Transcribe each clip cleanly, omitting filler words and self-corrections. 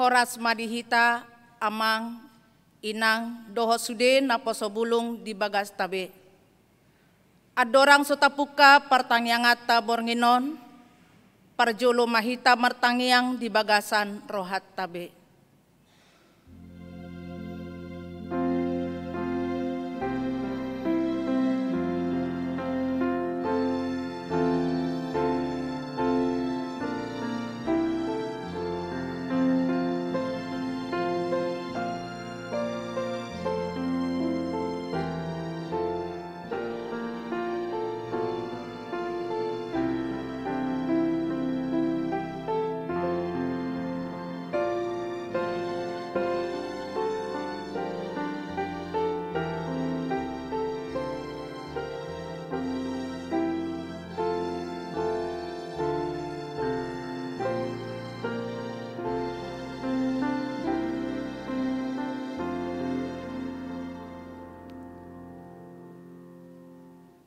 oras madihita amang inang doho sude na posobulong di bagas tabe. Adorang sotapuka pertangiangata bornginon, parjolo mahita martangiang di bagasan rohat tabe.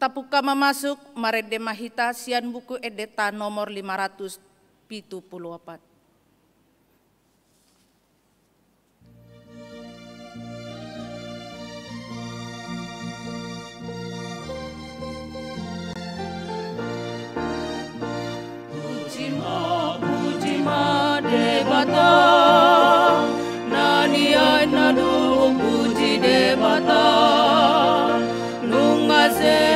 Tapuka memasuk marede mahita sian buku edeta nomor 574. Pujima debata nania nadu puji debata lungase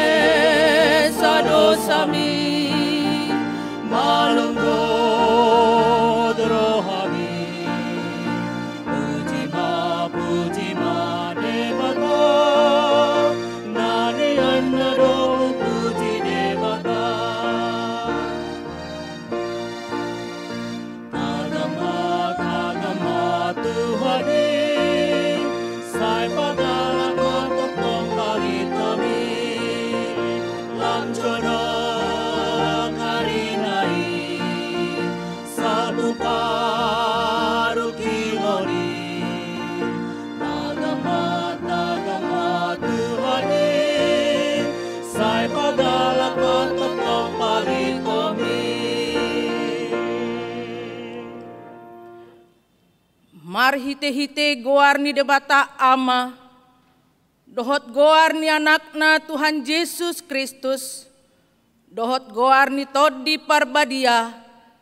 sami malunggo drohami pujima debata nani annado puji debata agama Tuhani sai padala matopong bagi kami Jono karinai sabu paru kilori agama Tuhani sai padalak matopong pari kami marhite-hite goarni debata ama dohot goarni anakna Tuhan Yesus Kristus dohot goarni todi parbadia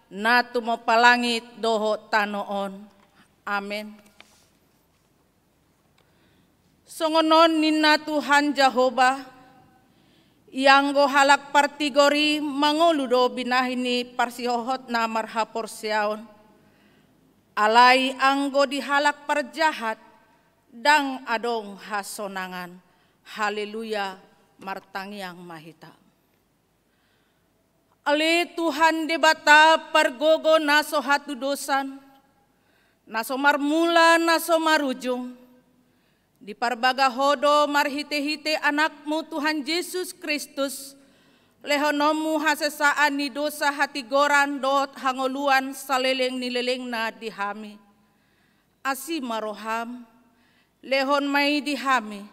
na tumo palangit dohot tanoon. Amen. Songonon ninna Tuhan Jehovah ianggo halak partigori mangoludo binahini parsihohot na marhapor siaon alai anggo dihalak parjahat dang adong hasonangan. Haleluya martangiang mahita. Ale Tuhan debata pargogo naso hatu dosan, naso marmula naso marujung, di parbaga hodo marhite-hite anakmu Tuhan Yesus Kristus, lehonomu hasesaan ni dosa hati goran dot hangoluan saleleng nileleng na dihami. Asi maroham, lehon mai dihami,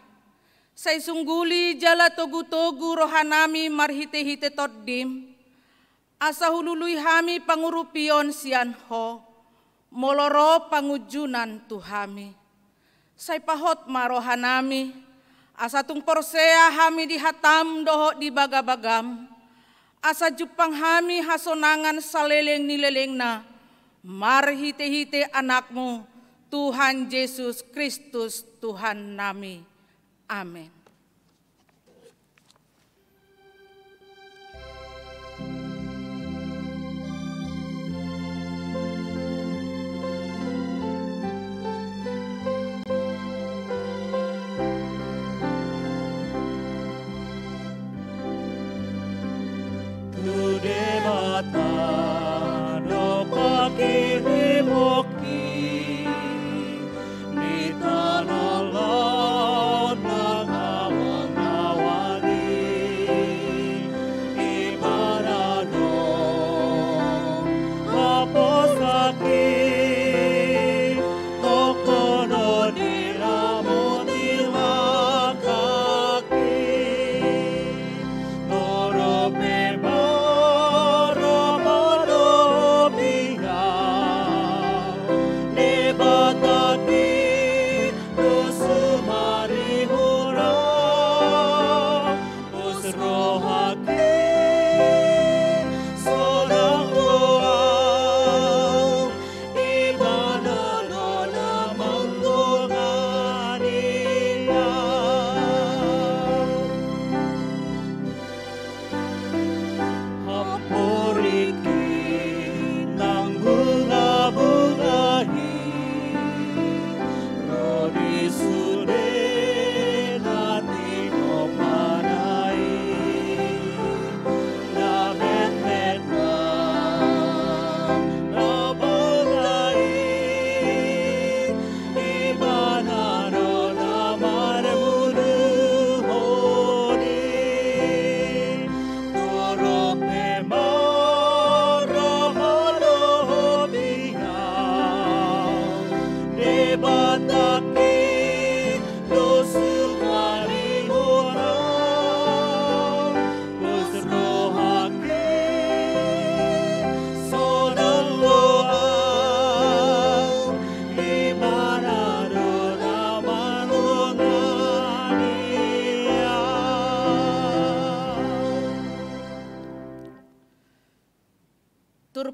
say sungguli jala togu-togu rohanami marhite-hite toddim, asa hulului hami pangurupion sian ho, moloro pangujunan tuhami. Say pahot marohanami, asa tung porsea hami dihatam doho di bagabagam, asa jupang hami hasonangan saleleng nileleng na, marhite-hite anakmu, Tuhan Yesus Kristus Tuhan nami. Amin. Tu debata do pakiri moki ni tanah laut nangawang-awali ibarado kaposaki tokono niramu nilakaki norope marabada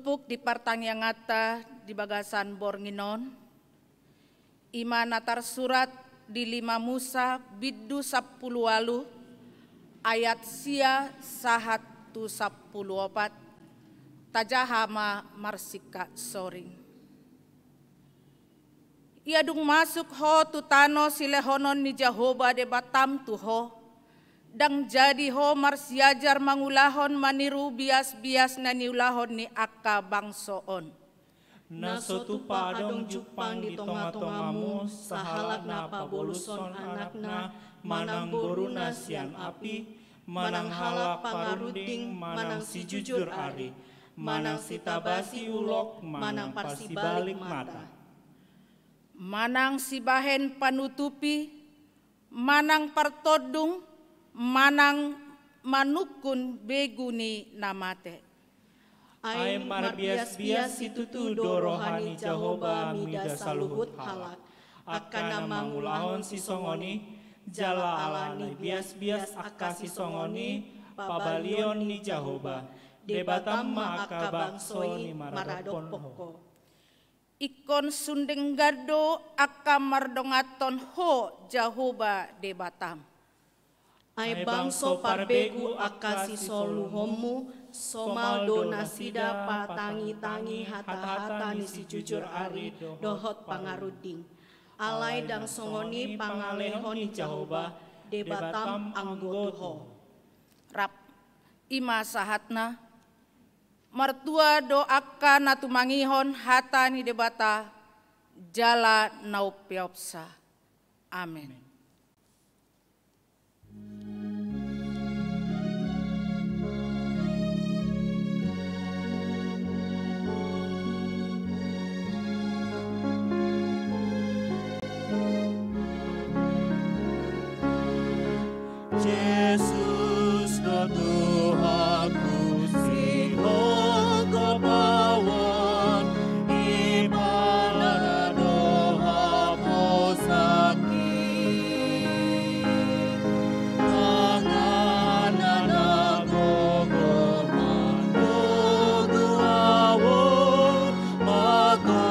supuk di partangangata di bagasan bornginon. Ima natar surat di 5 Musa biddu 10 walu ayat sia 114 tajahama marsika soring. Ia dung masuk ho tutano silehonon ni Jahoba de Batam tuho. Dang jadi ho marsiajar mangulahon maniru bias-bias na niulahon ni akka bangsoon. Nasotu pa adong jupang di tonga-tongamu, sahalak na paboluson anakna, manang boruna sian api, manang halak pangaruding, manang si jujur ari, manang si tabasi ulok, manang parsi balik mata. Manang si bahen panutupi, manang partodung, manang manukun beguni namate. Ay marbias-bias situtu dorohani Jahoba mida saluhut halak. Akana mangulahon si songoni, jala alani bias-bias akka si songoni, pabalion ni Jahoba. Debatam ma akka bangso ni maradok poko. Ikon sundeng gado akka mardongaton ho Jahoba de Batam. Ay bangso parbegu akka si soluhomu, somal do nasida patangi-tangi hata-hata ni si jujur ari dohot pangaruding. Alay dang songoni pangalehon ni Jahoba, debatam anggotuho. Rap ima sahatna, mertua do akka natumangihon hata ni debata, jala naupiopsa. Amin. Yesus do Tuhanku sino kapawan ibadah doa sakit tangan anak gogoman doguawon maka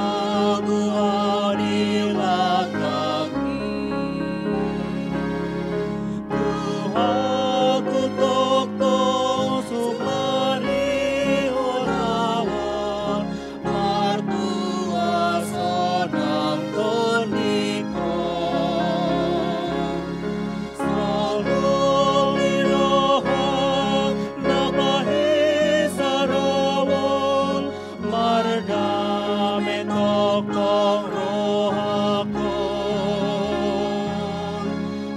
guadilah kaki. Aku tokong sumari orawan martua sonang tonikon salong lirohang napahi sarawon mardame tokong rohakon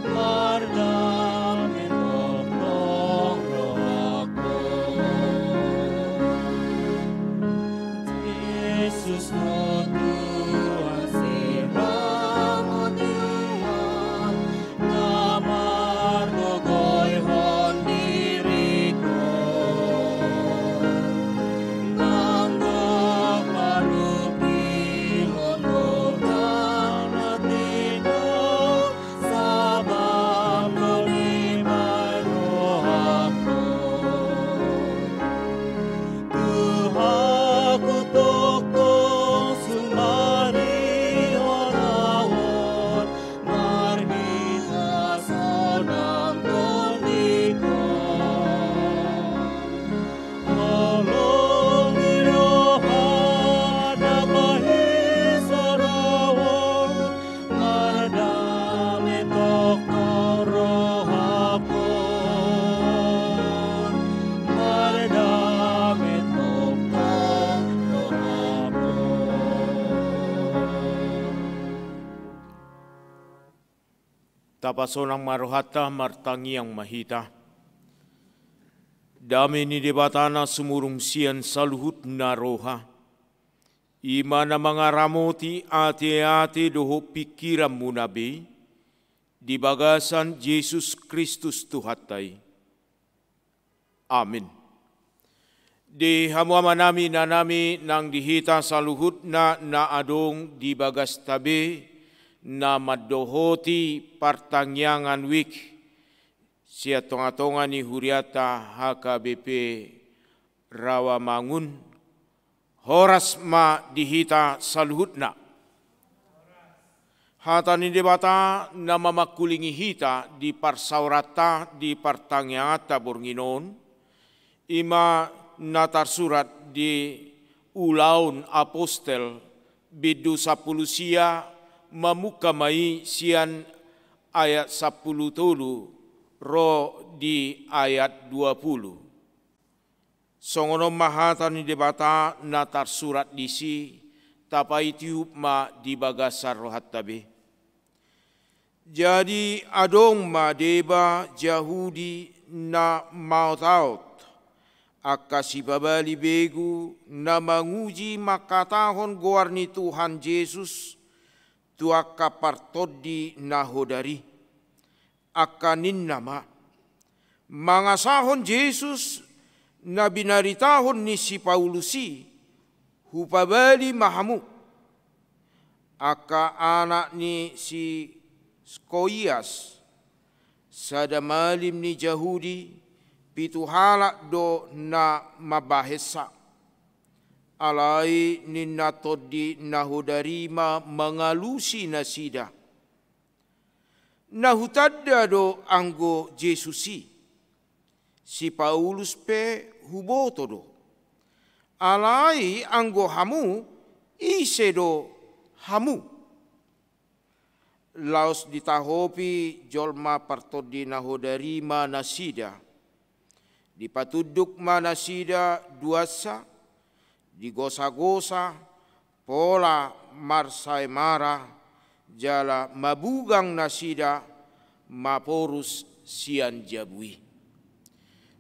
mardame tokong rohakon. Yesus no Tuhan sirang Tuhan ngamar gogoyhon diriko nganggok marupi londonan natino sabam noni marohakon. Tuhaku tokong sumari orawon marhita sonang tonikon olong irohan napahi sarawon mardame tokong rohakon mardame tokong rohakon. Tapasonang marohata martangi ang mahita. Dami ni debatana sumurung sian saluhut na roha. Ima na mga ramoti ate-ate doho pikiran munabi. Di bagasan Jesus Kristus Tuhatay. Amin. Di hamuama nami na nami nang dihita saluhut na naadong di bagas tabi na madohoti partangyangan wik siya tonga-tonga ni Huriata HKBP Rawamangun Horas ma dihita saluhutna. Hatani debata nama makulingi hita di parsaurata di partangiata bornginon. Ima natar surat di ulaun apostel bidu 10 sia mamukamai sian ayat 10 tolu ro di ayat 20. Songono mahatan ni debata natar surat disi tapai tiup ma di bagasar rohat tabe. Jadi adong ma deba Jahudi na mautaut akasi babali begu na manguji makatahon goarni Tuhan Yesus tuaka partodi na hodari akanin nama mangasahon Yesus na binaritahon ni si Paulusi hupabali mahamu aka anak ni si Skoias sada malim ni Jahudi pitu halak do na mabahesa alai ni natodi nahudarima mengalusi nasida nahutadda do anggo Jesusi si Paulus pe huboto do. Alai anggo hamu ise do hamu. Laos ditahopi jolma partodi nahodari manasida. Dipatuduk manasida duasa. Digosa-gosa pola marsai mara jala mabugang nasida maporus sian jabui.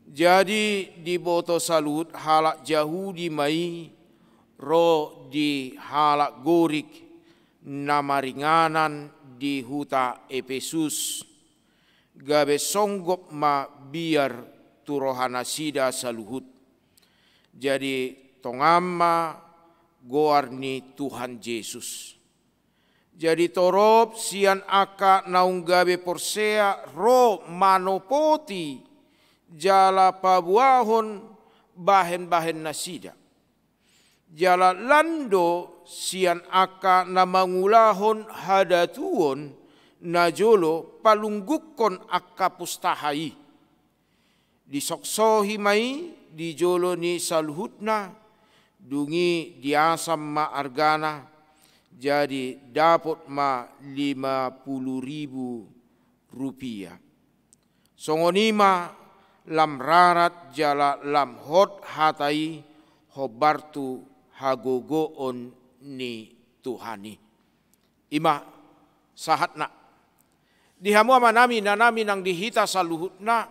Jadi di boto salut halak Yahudi mai ro di halak gorik nama ringanan di huta Efesus gabe songgop ma biar turohana sida saluhut. Jadi tongama goarni Tuhan Yesus. Jadi torop sian aka naung gabe porsea ro manopoti jala pabuahon bahen-bahen nasida. Jala lando sian aka na mangulahon hadatuon na jolo palunggukon aka pustahai. Disoksohi mai di jolo ni saluhutna dungi diasam ma argana jadi dapat ma 50.000 rupiah. Songonima lam rarat jala lam hot hatai hobartu hagogoon ni Tuhani. Ima sahatna. Dihamu amanami nanami nang dihita saluhutna.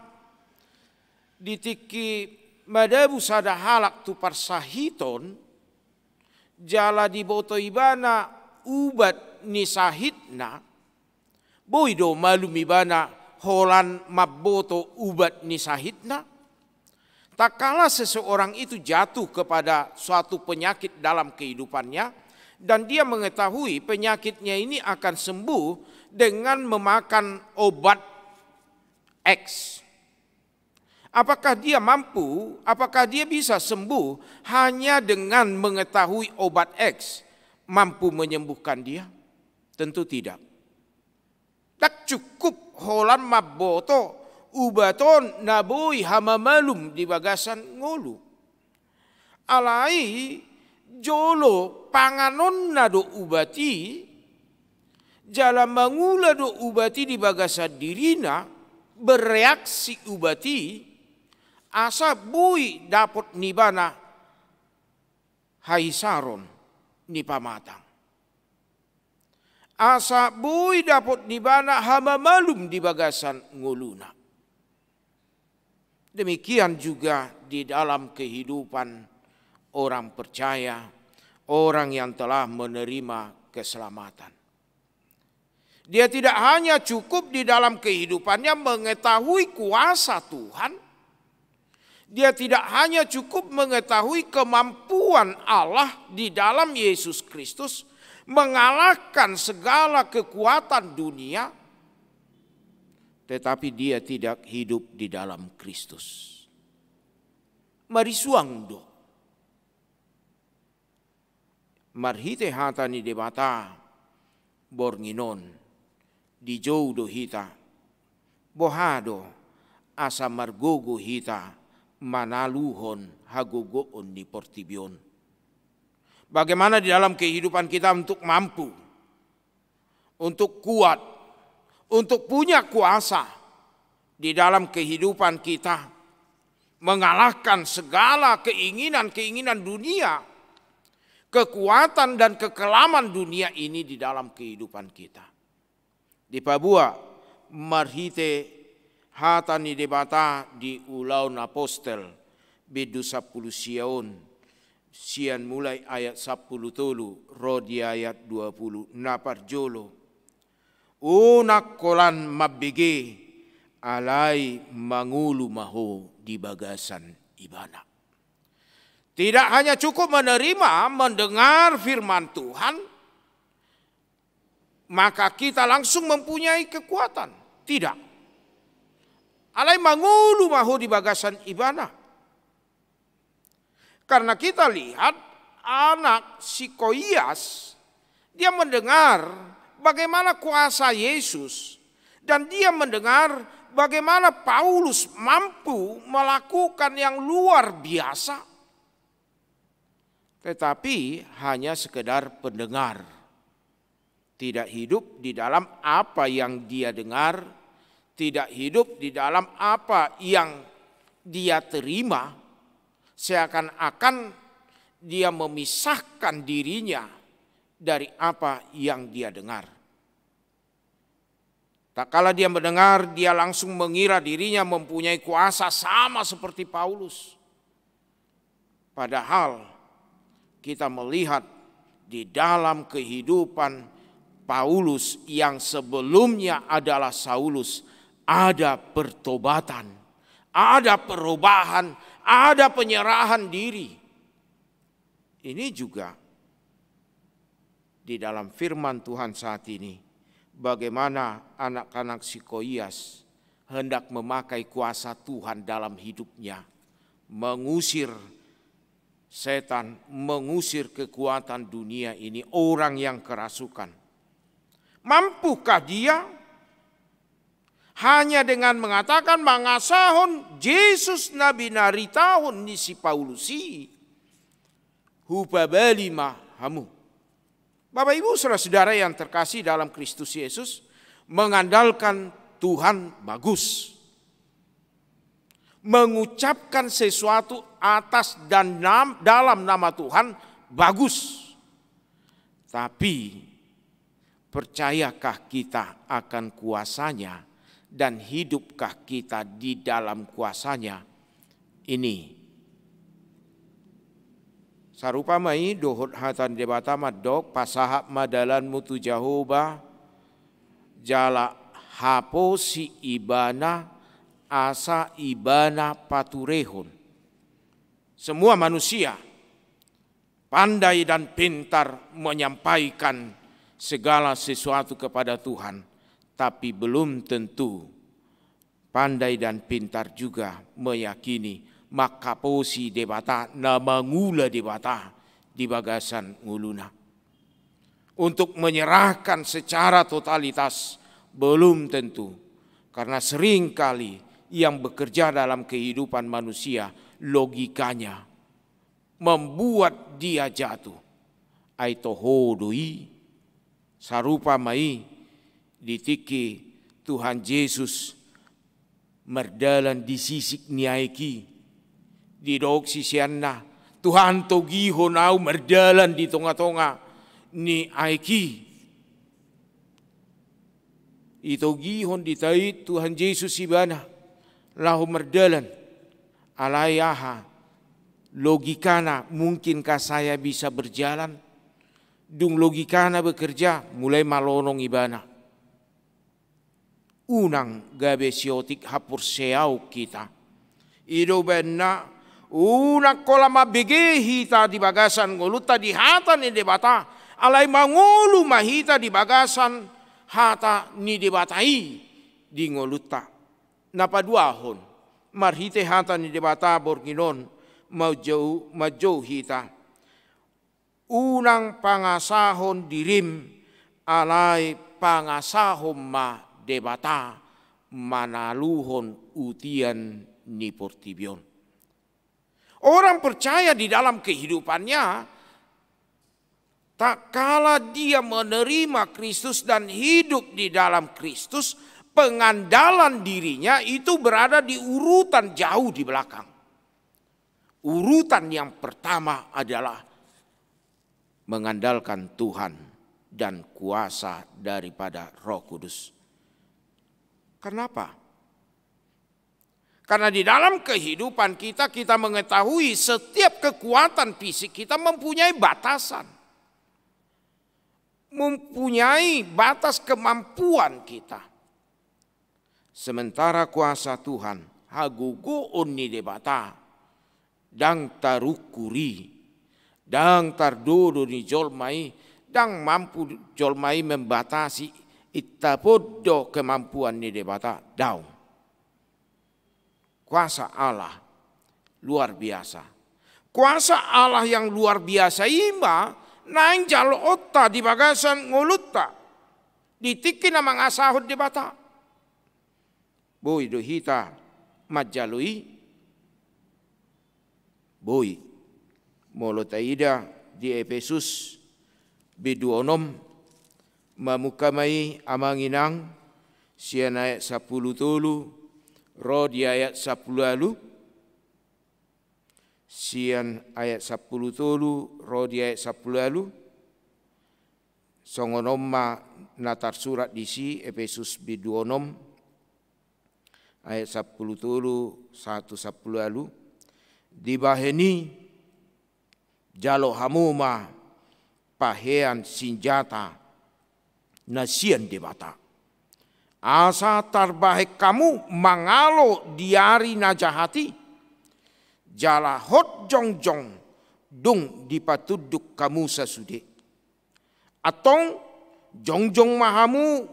Ditiki madabu sada halak tu parsahiton. Jala diboto ibana ubat ni sahitna. Boido malum ibana holan mabboto ubat ni sahidna. Tak kala seseorang itu jatuh kepada suatu penyakit dalam kehidupannya dan dia mengetahui penyakitnya ini akan sembuh dengan memakan obat X. Apakah dia mampu, apakah dia bisa sembuh hanya dengan mengetahui obat X mampu menyembuhkan dia? Tentu tidak. Tak cukup holan mabboto ubaton naboi hamamalum di bagasan ngolu. Alai jolo panganon nado ubati jala mangula do ubati di bagasan dirina bereaksi ubati asa bui dapat nibana haisaron ni pamatang. Asa bui dapat nibana hama malum di bagasan nguluna. Demikian juga di dalam kehidupan orang percaya, orang yang telah menerima keselamatan. Dia tidak hanya cukup di dalam kehidupannya mengetahui kuasa Tuhan. Dia tidak hanya cukup mengetahui kemampuan Allah di dalam Yesus Kristus mengalahkan segala kekuatan dunia, tetapi dia tidak hidup di dalam Kristus. Mari suang do. marhite hata ni debata bornginon di jodo hita bohado asa margogo hita manaluhon hagogoon ni portibion. Bagaimana di dalam kehidupan kita untuk mampu, untuk kuat, untuk punya kuasa di dalam kehidupan kita, mengalahkan segala keinginan-keinginan dunia, kekuatan dan kekelaman dunia ini di dalam kehidupan kita. Di Papua, marhite hatani debata di ulaun apostel bedu 10 sian mulai ayat 10 tolu rodi ayat 20 napar jolo unak kolan mabege alai mangulu maho di bagasan ibana. Tidak hanya cukup menerima mendengar firman Tuhan maka kita langsung mempunyai kekuatan. Tidak. Alai mangulu maho di bagasan ibana. Karena kita lihat anak si Koias, dia mendengar bagaimana kuasa Yesus. Dan dia mendengar bagaimana Paulus mampu melakukan yang luar biasa. Tetapi hanya sekedar pendengar. Tidak hidup di dalam apa yang dia dengar. Tidak hidup di dalam apa yang dia terima. Seakan-akan dia memisahkan dirinya dari apa yang dia dengar. Tak kala dia mendengar, dia langsung mengira dirinya mempunyai kuasa sama seperti Paulus. Padahal kita melihat di dalam kehidupan Paulus yang sebelumnya adalah Saulus, ada pertobatan, ada perubahan, ada penyerahan diri. Ini juga di dalam firman Tuhan saat ini. Bagaimana anak-anak si Koias hendak memakai kuasa Tuhan dalam hidupnya. Mengusir setan, mengusir kekuatan dunia ini. Orang yang kerasukan. Mampukah dia? Hanya dengan mengatakan mangasahon Yesus nabi naritahon ni si Paulusi. Hupabali mahamu. Bapak Ibu saudara-saudara yang terkasih dalam Kristus Yesus. Mengandalkan Tuhan bagus. Mengucapkan sesuatu atas dan dalam nama Tuhan bagus. Tapi percayakah kita akan kuasanya? Dan hidupkah kita di dalam kuasanya? Ini sarupa mai dohot hatan debata madok pasahap madalan mutu Jahoba jala hapo si ibana asa ibana paturehon. Semua manusia pandai dan pintar menyampaikan segala sesuatu kepada Tuhan. Tapi belum tentu pandai dan pintar juga meyakini makaposi debata nama ngula debata di bagasan nguluna. Untuk menyerahkan secara totalitas belum tentu. Karena seringkali yang bekerja dalam kehidupan manusia logikanya membuat dia jatuh. Aitohodoi sarupa mai ditiki Tuhan Yesus merdalan di sisik niaiki di dok sisianna Tuhan togi honau merdalan di tonga-tonga ni aiki itogi hon ditait Tuhan Yesus ibana lahu merdalan alayaha logikana mungkinkah saya bisa berjalan dung logikana bekerja mulai malonong ibana. Unang gabe siotik hapur seau kita. Ido benna unak kola mabege hita di bagasan ngoluta di hata ni debata. Alai mangulu mahita di bagasan hata ni debatai di ngoluta. Napa dua hon. Marhite hata ni debata borginon majau hita. unang pangasahon dirim alai pangasahon ma debata manaluhon utian ni portibion. Orang percaya di dalam kehidupannya, tak kala dia menerima Kristus dan hidup di dalam Kristus, pengandalan dirinya itu berada di urutan jauh di belakang. Urutan yang pertama adalah mengandalkan Tuhan dan kuasa daripada Roh Kudus. Kenapa? Karena di dalam kehidupan kita mengetahui setiap kekuatan fisik kita mempunyai batasan. Mempunyai batas kemampuan kita. Sementara kuasa Tuhan hagugo onni debata dang tarukuri dang tardodo ni jolmai dang mampu jolmai membatasi ittapodo kemampuan ni debata daun. Kuasa Allah luar biasa. Kuasa Allah yang luar biasa ima naing jalo otta di bagasan ngolutta ditiki na mangasahod di bata. Boy do hita majalui boy molotaida di Efesus biduonom mamukamai amanginang sian ayat 10 tulu roh di ayat 10 lalu sian ayat 10 tulu roh di ayat 10 lalu songonomma natar surat disi Efesus biduonom ayat 10 tulu 1 10 lalu dibaheni jalo hamuma pahean senjata nasian debata. Asa tarbahek kamu mangalo diari najahati. Jala hot jong jong dung dipatuduk kamu sasude. Atong jong jong mahamu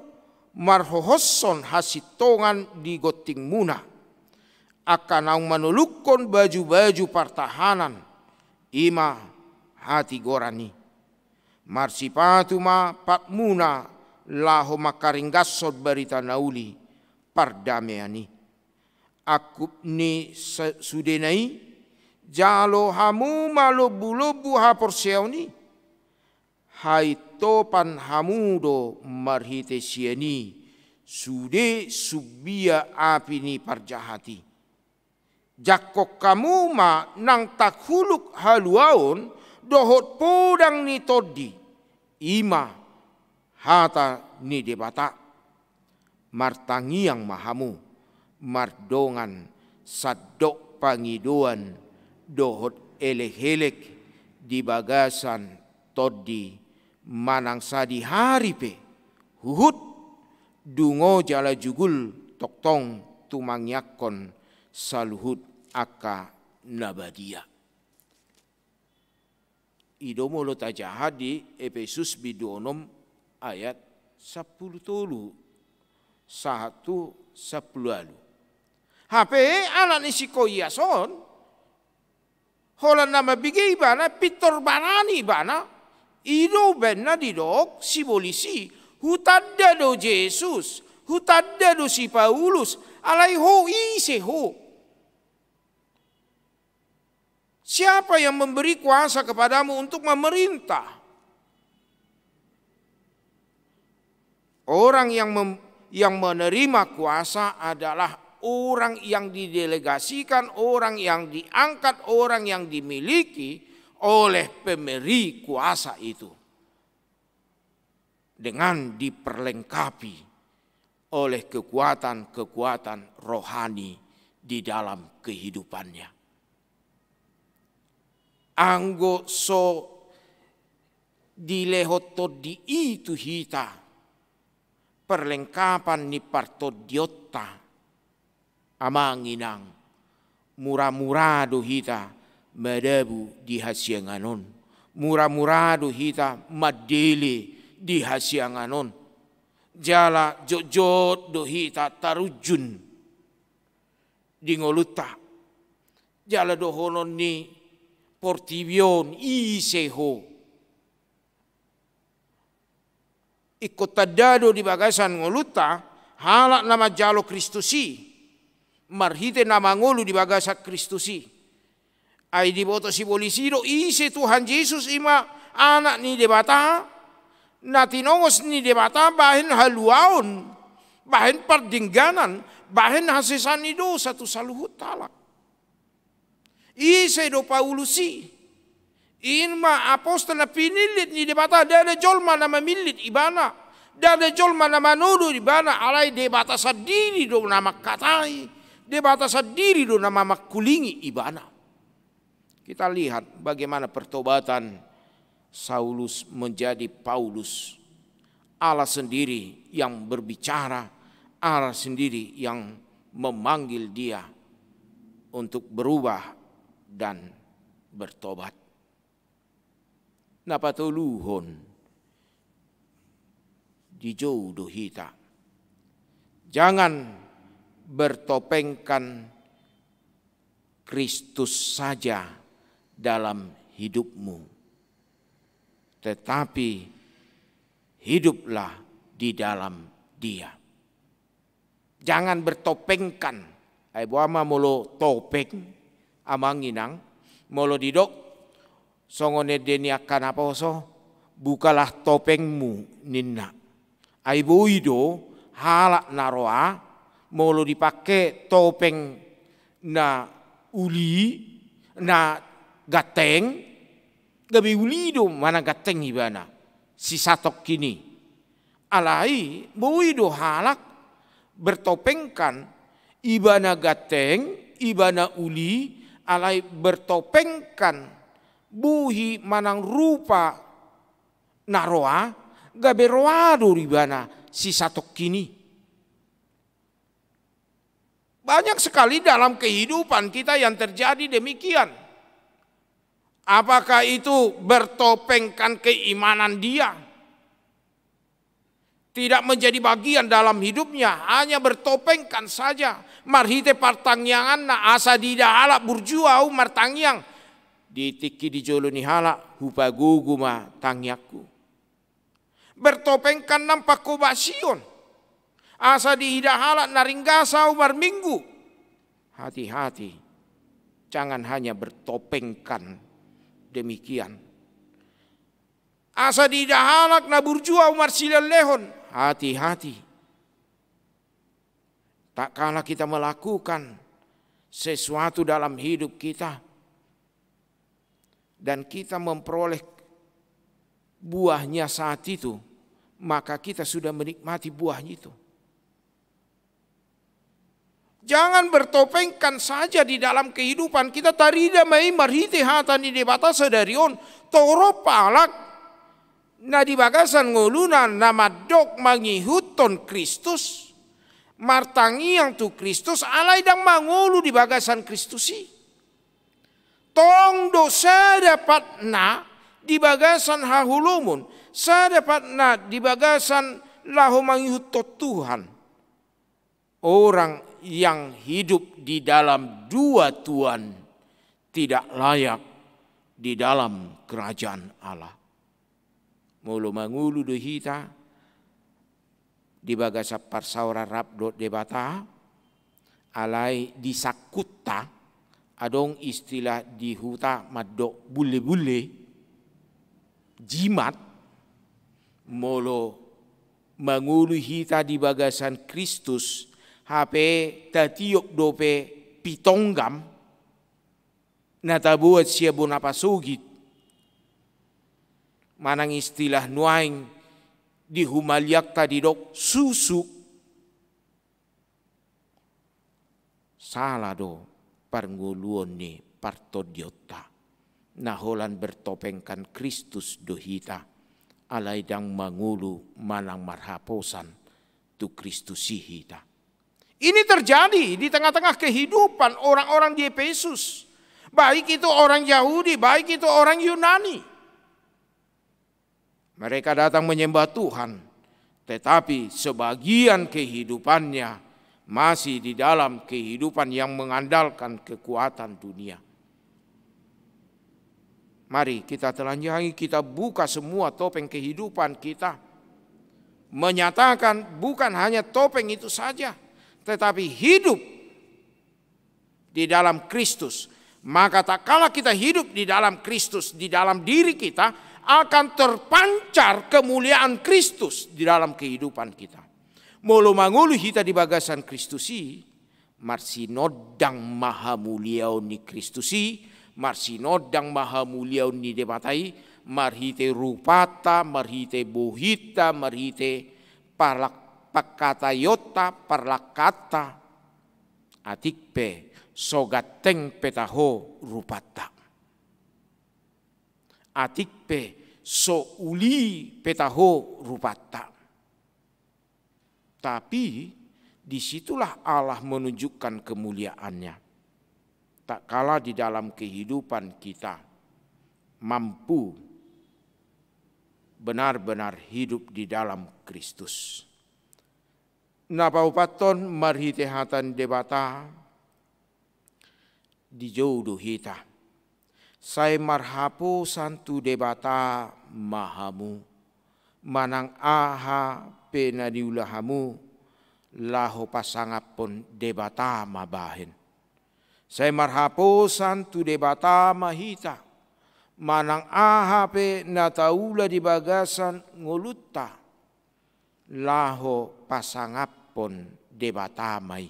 marhohosson hasitongan di goting muna. Akan ang manulukon baju-baju pertahanan. Ima hati gorani. Marsipatu ma patmuna laho makaringgasod barita nauli pardameani. Akup ni sudenai jalo hamu malobu-lobu haporseoni. Hai topan hamudo marhite sieni sude subia api ni parjahati. Jakok kamu ma nang takhuluk haluaon dohot podang ni todi ima hata ni debata martangiang mahamu mardongan sadok pangidoan dohot elek-elek di bagasan todi manang sadi haripe huhut dungo jala jugul toktong tumangyakon saluhut aka nabadia. Idomo lo tajahad di Efesus bidonom ayat 10 tolu 1 10 lalu. Hape anak ni si koyason holan nama bigay bana pitor banani bana ido benna didok si bolisi hutadda do Jesus hutadda do si Paulus alai ho ise ho. Siapa yang memberi kuasa kepadamu untuk memerintah? Orang yang menerima kuasa adalah orang yang didelegasikan, orang yang diangkat, orang yang dimiliki oleh pemberi kuasa itu. Dengan diperlengkapi oleh kekuatan-kekuatan rohani di dalam kehidupannya. Anggo so dilehoto di itu hita perlengkapan ni partodiotta amanginang murah-murado hita madabu di hasianganon murah-murado hita madele di hasianganon jala jojot do hita tarujun di ngoluta jala do honon ni portibion iseho ikut tadado di bagasan ngoluta halak nama jalo Kristusi marhite nama ngolu di bagasa Kristusi ai di boto si polisi do ise Tuhan Yesus ima anak ni debata natinongos ni debata bahin haluaon bahin pardingganan bahin hasesan do satu saluhut talak ise do Paulusi inma apostol na pinilit ni debata dada jolma na mamilit ibana dada jolma na manudu ibana alay debata sadiri do na makatai debata sadiri do na mamakulingi ibana. Kita lihat bagaimana pertobatan Saulus menjadi Paulus. Allah sendiri yang berbicara, Allah sendiri yang memanggil dia untuk berubah dan bertobat. Napatuluhon di jodoh hita. Jangan bertopengkan Kristus saja dalam hidupmu, tetapi hiduplah di dalam Dia. Jangan bertopengkan. Ay buama molo topeng amanginang molo didok songone deni akan apa so bukalah topengmu ninna. Ai boido halak naroa molo dipakai topeng na uli na gateng gabi uli do mana gateng ibana si satok kini alai boido halak bertopengkan ibana gateng ibana uli alai bertopengkan buhi manang rupa naroa gabe roado ribana si satok kini. Banyak sekali dalam kehidupan kita yang terjadi demikian. Apakah itu bertopengkan keimanan dia? Tidak menjadi bagian dalam hidupnya, hanya bertopengkan saja. Marhite partangyangan na asa dida halak burjuau martangyang. Ditiki di jolo ni halak hupagugu ma tangyakku. Bertopengkan nampak kobasion. Asa di hida halak naringgasa umar minggu. Hati-hati. Jangan hanya bertopengkan demikian. Asa di hida halak na burjua umar silal lehon. Hati-hati. Tak kala kita melakukan sesuatu dalam hidup kita dan kita memperoleh buahnya saat itu, maka kita sudah menikmati buahnya itu. Jangan bertopengkan saja di dalam kehidupan kita. Tarida mai marhite hatani debata sedarion toro palak na di bagasan ngolunan nama dok mangihuton Kristus martangi yang tu Kristus alai dang mangulu di bagasan Kristusi. Tong dosa dapat na di bagasan hahulumun, saya dapat na di bagasan lahu mangihutot Tuhan. Orang yang hidup di dalam dua Tuhan tidak layak di dalam kerajaan Allah. Mulu mangulu dohita di bagasa parsaura rabdo debata alai disakutta adong istilah di huta madok bule-bule jimat molo mangulu hita di bagasan Kristus hape tatiok dope pitonggam natabuat siya bunapasugit manang istilah nuaing di humalyak tadidok susu salah do parnguluon ni partodiota naholan bertopengkan Kristus dohita alai dang mangulu manang marhaposan tu Kristus hita. Ini terjadi di tengah-tengah kehidupan orang-orang di Efesus. Baik itu orang Yahudi, baik itu orang Yunani. Mereka datang menyembah Tuhan, tetapi sebagian kehidupannya masih di dalam kehidupan yang mengandalkan kekuatan dunia. Mari kita telanjangi, kita buka semua topeng kehidupan kita. menyatakan bukan hanya topeng itu saja, tetapi hidup di dalam Kristus. Maka tak kala kita hidup di dalam Kristus, di dalam diri kita akan terpancar kemuliaan Kristus di dalam kehidupan kita. Molo mangulu hita di bagasan Kristusi, marsinodang maha muliau ni Kristusi, marsinodang maha muliau ni debatai, marhite rupata, marhite bohita, marhite pakatayota, parlakata, atikpe sogateng petaho rupata. Atikpe so uli petaho rupata. Tapi disitulah Allah menunjukkan kemuliaannya. Tak kala di dalam kehidupan kita mampu benar-benar hidup di dalam Kristus. Napaupaton marhitehatan debata di jodoh hita. Saya marhapo santu debata mahamu. Manang aha penadiulahamu laho pasangapon debata mabahin. Saya marhapo santu debata mahita. Manang ahape nataula di bagasan ngulutta laho pasangapon debatamai.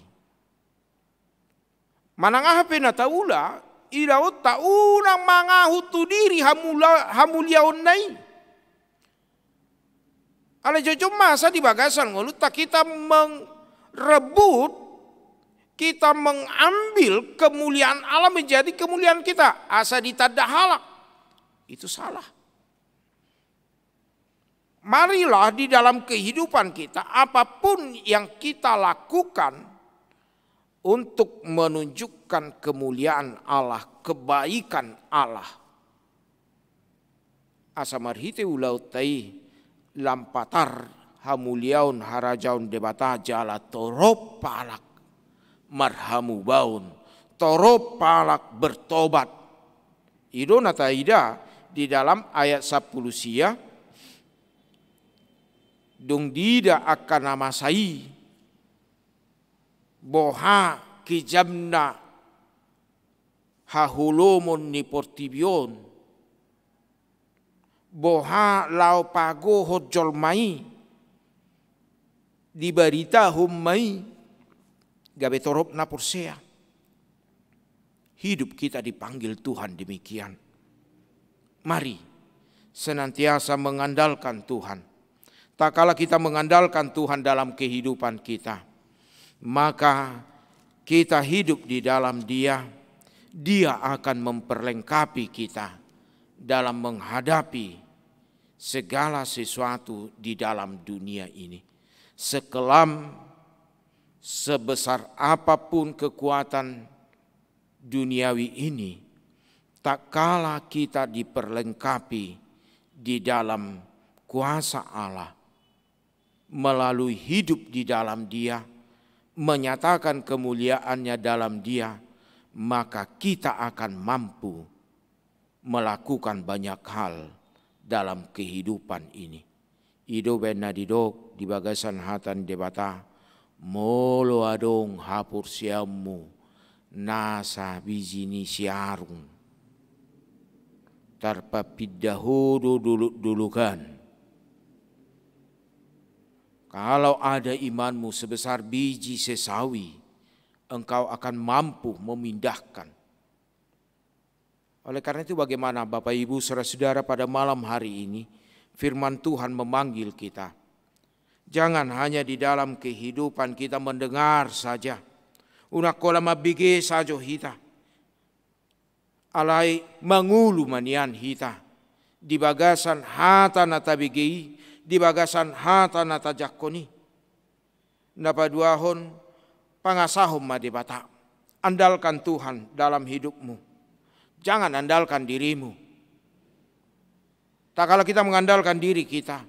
Manang ahape nataula iraot taunang mangahutu diri hamuliaon nai. Ala jojo masa di bagasan ngulutta kita merebut, kita mengambil kemuliaan Allah menjadi kemuliaan kita. Asa ditadah halak. Itu salah. Marilah di dalam kehidupan kita apapun yang kita lakukan untuk menunjukkan kemuliaan Allah, kebaikan Allah. Asa marhite ulautai lampatar hamuliaun harajaun debata jala torop palak marhamu baun, torop palak bertobat. Ido nata ida di dalam ayat 10 sia, dung dida akan namasai boha kijamna hahulomon ni portibion, boha lau pago hojol mai di barita hummai gabe torop na porsea. Hidup kita dipanggil Tuhan demikian. Mari senantiasa mengandalkan Tuhan. Tak kala kita mengandalkan Tuhan dalam kehidupan kita, maka kita hidup di dalam Dia. Dia akan memperlengkapi kita dalam menghadapi segala sesuatu di dalam dunia ini. Sekelam sebesar apapun kekuatan duniawi ini, tak kala kita diperlengkapi di dalam kuasa Allah, melalui hidup di dalam Dia, menyatakan kemuliaannya dalam Dia, maka kita akan mampu melakukan banyak hal dalam kehidupan ini. Ido ben nadidok di bagasan hatan debata, molo adong hapur siamu nasa bizini siarung. Tarpapiddahudu dulukan. Kalau ada imanmu sebesar biji sesawi, engkau akan mampu memindahkan. Oleh karena itu bagaimana Bapak Ibu saudara-saudara pada malam hari ini firman Tuhan memanggil kita. Jangan hanya di dalam kehidupan kita mendengar saja. Unakola mabige sajo hita. Alai mangulu manian hita. Di bagasan hata natabigei, di bagasan hata natajakoni. Napaduahon pangasahom madebata. Andalkan Tuhan dalam hidupmu. Jangan andalkan dirimu. Tak kala kita mengandalkan diri kita,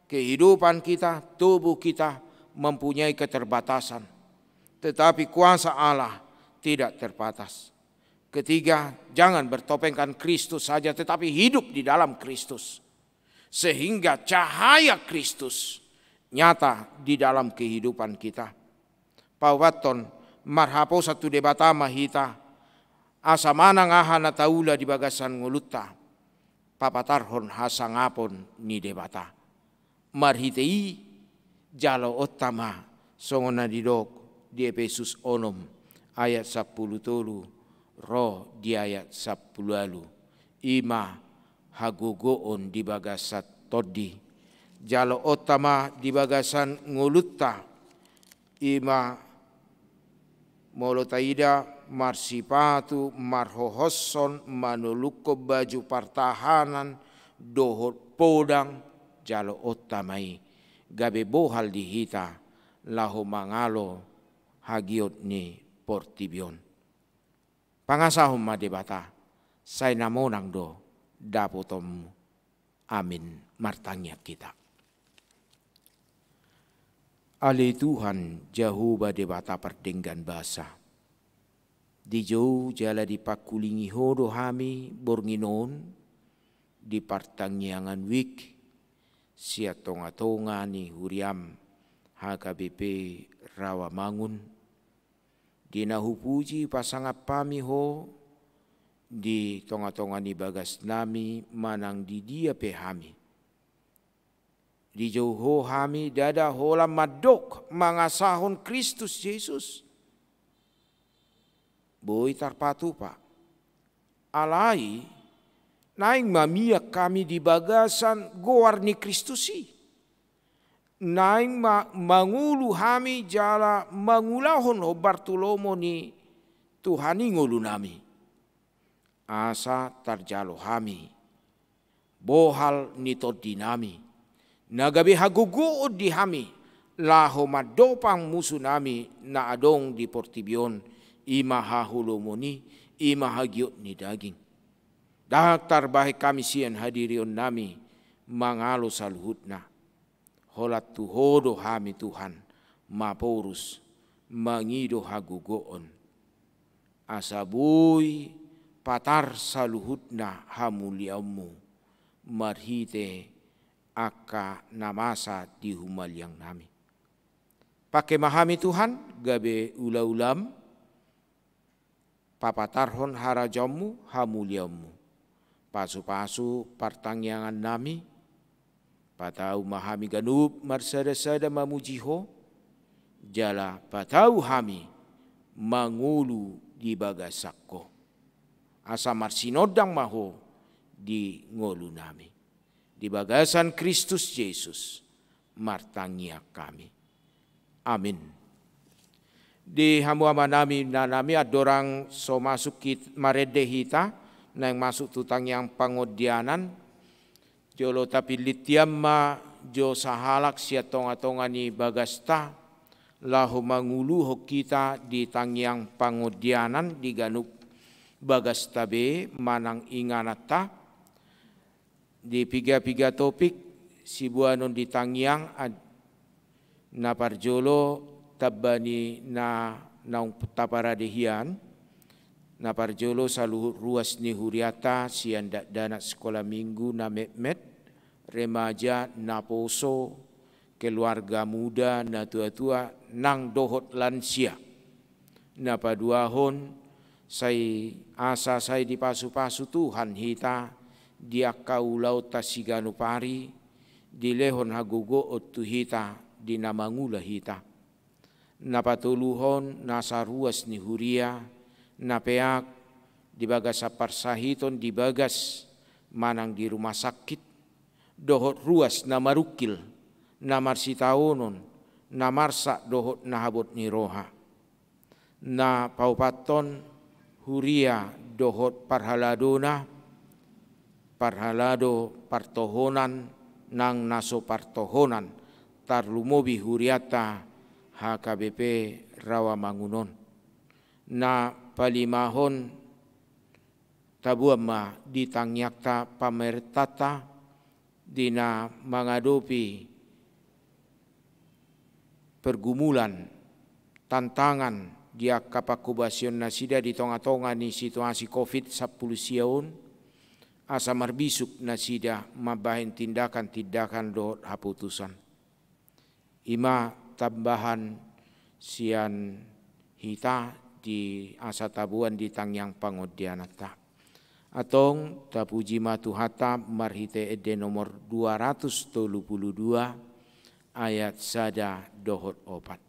kehidupan kita, tubuh kita mempunyai keterbatasan. Tetapi kuasa Allah tidak terbatas. Ketiga, jangan bertopengkan Kristus saja tetapi hidup di dalam Kristus. sehingga cahaya Kristus nyata di dalam kehidupan kita. Pauwaton marhapo satu debata mahita asa manang ahana taula di bagasan ngulutta papatarhon hasangapon ni debata marhitei jalo otama songona didok di Efesus 6 ayat 10 tolu roh di ayat 10 lalu ima hagogoon di bagasat todi jalo otama di bagasan ngulutta ima molotaida marsipatu marhohosson manulukko baju pertahanan dohot podang jalo otamai gabe bohal dihita laho mangalo hagiot ni portibion pangasahum madebata say namonang do dapotom amin martanya kita. Ale Tuhan Jehovah debata perdenggan basa. Di jauh jala di pakulingi hodo hami bornginon di partangyangan wik sia tonga-tonga ni huriam HKBP Rawamangun. Di nahupuji pasangap pami ho di tonga-tonga ni bagas nami manang di dia pehami. Di jauh hami dada hola madok mangasahon Kristus Yesus. Boy tarpatu pak. Alai naing mamiak kami di bagasan goar ni Kristusi. Naing mangulu hami jala mangulahon ho Bartolomo ni Tuhani ngulu nami. Asa tarjalo hami. Bohal ni todi nami. Nagabi haguguod di hami laho madopang musuh nami na adong di portibion ima hahulomoni ima hagiot ni daging. Daktar bahe kami sian hadirion nami mangalo saluhutna. Holat tuhodo hami Tuhan maporus mangido hagugoon. Asabui patar saluhutna hamuliamu marhite aka namasa di humaliang nami. Pakai mahami Tuhan gabe ula-ulam papatarhon harajamu hamuliamu. Pasu-pasu partangyangan nami patau mahami ganub marsada-sada mamujiho jala patau hami mangulu di bagasakko. Asa marsinodang maho di ngolu nami. Di bagasan Kristus Yesus martangia kami. Amin. Di hamuama nami na nami adorang so masuk marede hita na yang masuk tutang yang pangodianan jolo tapi litiamma jo sahalak sia tonga-tonga ni bagasta lahu mangulu ho kita di tangyang pangodianan di ganup bagasta be manang inganata. Di piga-piga topik sibuanon di tangyang na parjolo tabani na naung taparadehian na parjolo saluhut ruas ni huriata sian dana sekolah minggu na met remaja na poso keluarga muda na tua-tua nang dohot lansia na paduahon say asa say di pasu-pasu Tuhan hita dia kaulau tasiganu pari di lehon hagogo otu hita di namangula hita napatuluhon nasaruas ni huria napeak di bagas aparsahiton di bagas manang di rumah sakit dohot ruas namarukil namarsitaonon namarsa dohot nahabot ni roha na paupaton huria dohot parhaladona parhalado partohonan nang naso partohonan tarlumobi huriata HKBP Rawamangunon na palimahon tabuama ditangyakta pamertata dina menghadapi pergumulan tantangan dia kapakubasion nasida di tonga-tonga ni situasi COVID 10 siaun asa marbisuk na sida mabahin tindakan-tindakan dohot haputusan. Ima tambahan sian hita di asa tabuan di tangyang pangodianata. Atong tapuji matuhata marhite ede nomor 232 ayat sada dohot opat.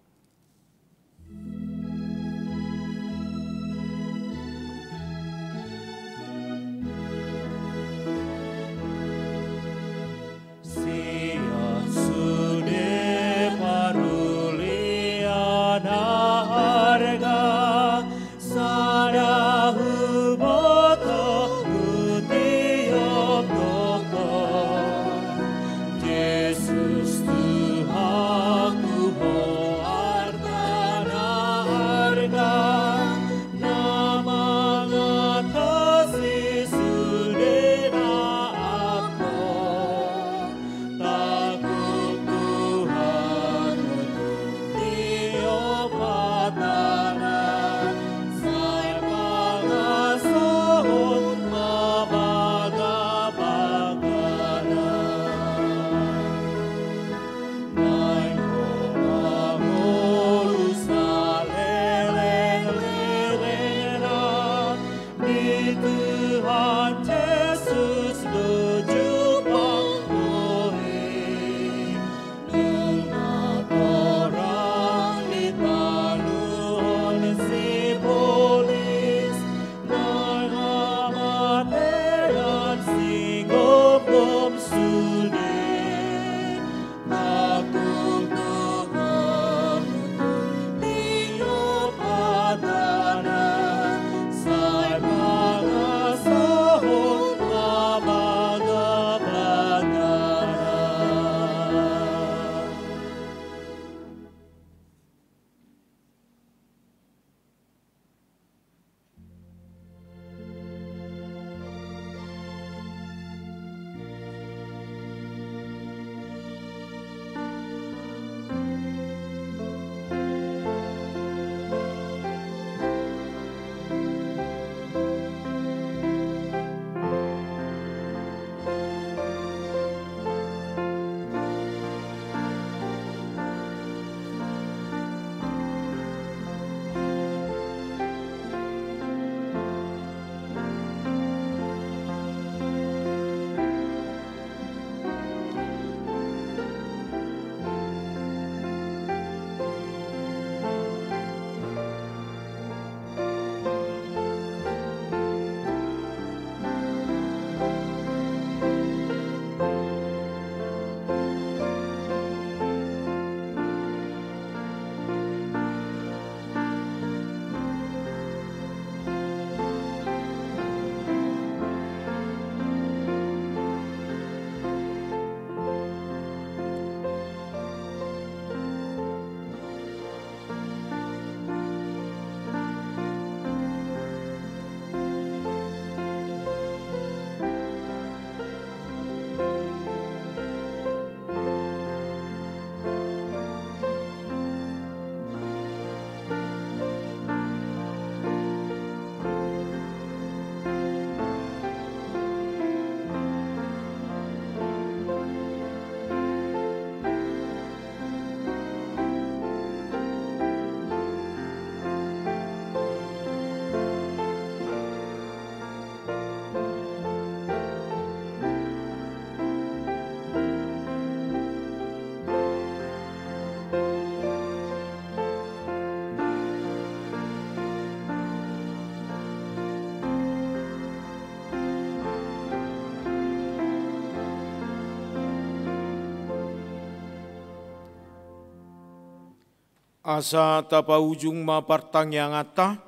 Asa tapa ujung mapartang yang ata,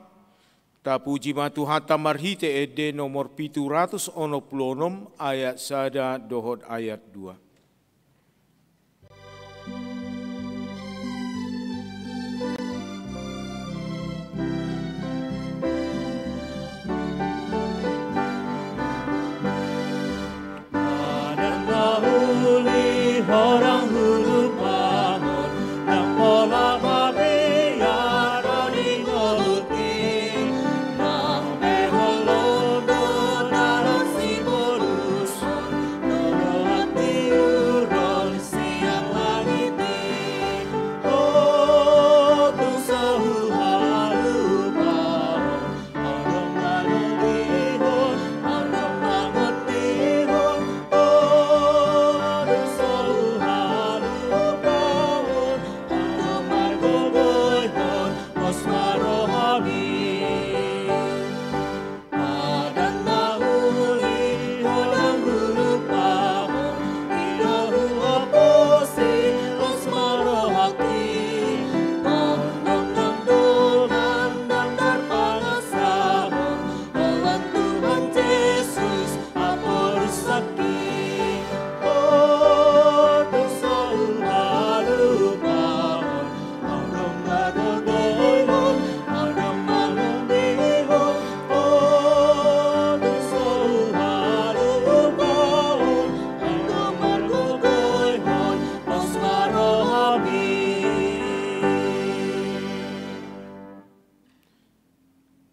tapuji matuhata marhite ede nomor 766 ayat sada dohot ayat 2. Orang hulu bangun dan pola babi yaroni ngoluti nang beholo do naron si boru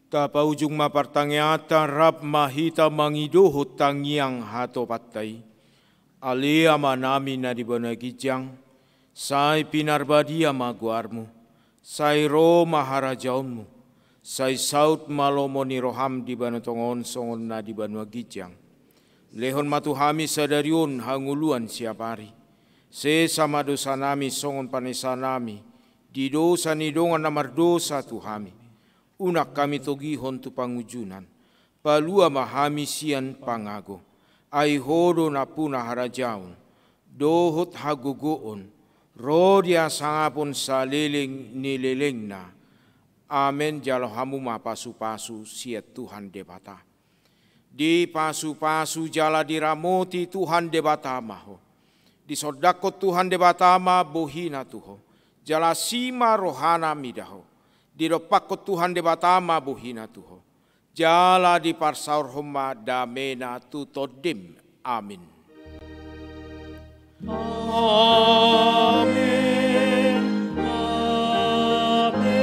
Tapa ujung mapartangiata rap mahita mangidohot tangiang hato patay. Alea manami na di banagijang, say pinarbadia maguarmu, say ro maharajaunmu, say saut malomo ni roham di banatongon songon na di banagijang. Lehon matuhami sadarion hanguluan siapari. Se sama dosa nami songon panesa nami, di dosa ni dongan namar dosa tuhami. Unak kami togihon tu pangujunan, palua mahami sian pangago, ai hodo na puna harajaun, dohot hagugoon, rodia sangapon sa leleng nileleng na. Amen jalo hamu mapasu-pasu siat Tuhan debata. Di pasu-pasu jala diramoti Tuhan debata maho. Di sodakot Tuhan debata ma bohina tuho, jala sima rohana midaho. Di dopakot Tuhan debatama buhina tuho. Jala di parsaur homa damena tutodim. Amin. Amin. Amin.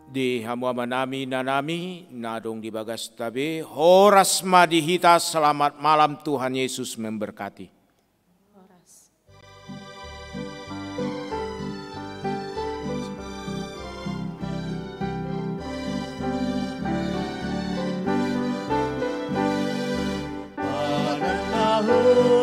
Di hamuama nami nanami nadong di bagas tabe horas madihita selamat malam Tuhan Yesus memberkati. Horas. Pananahu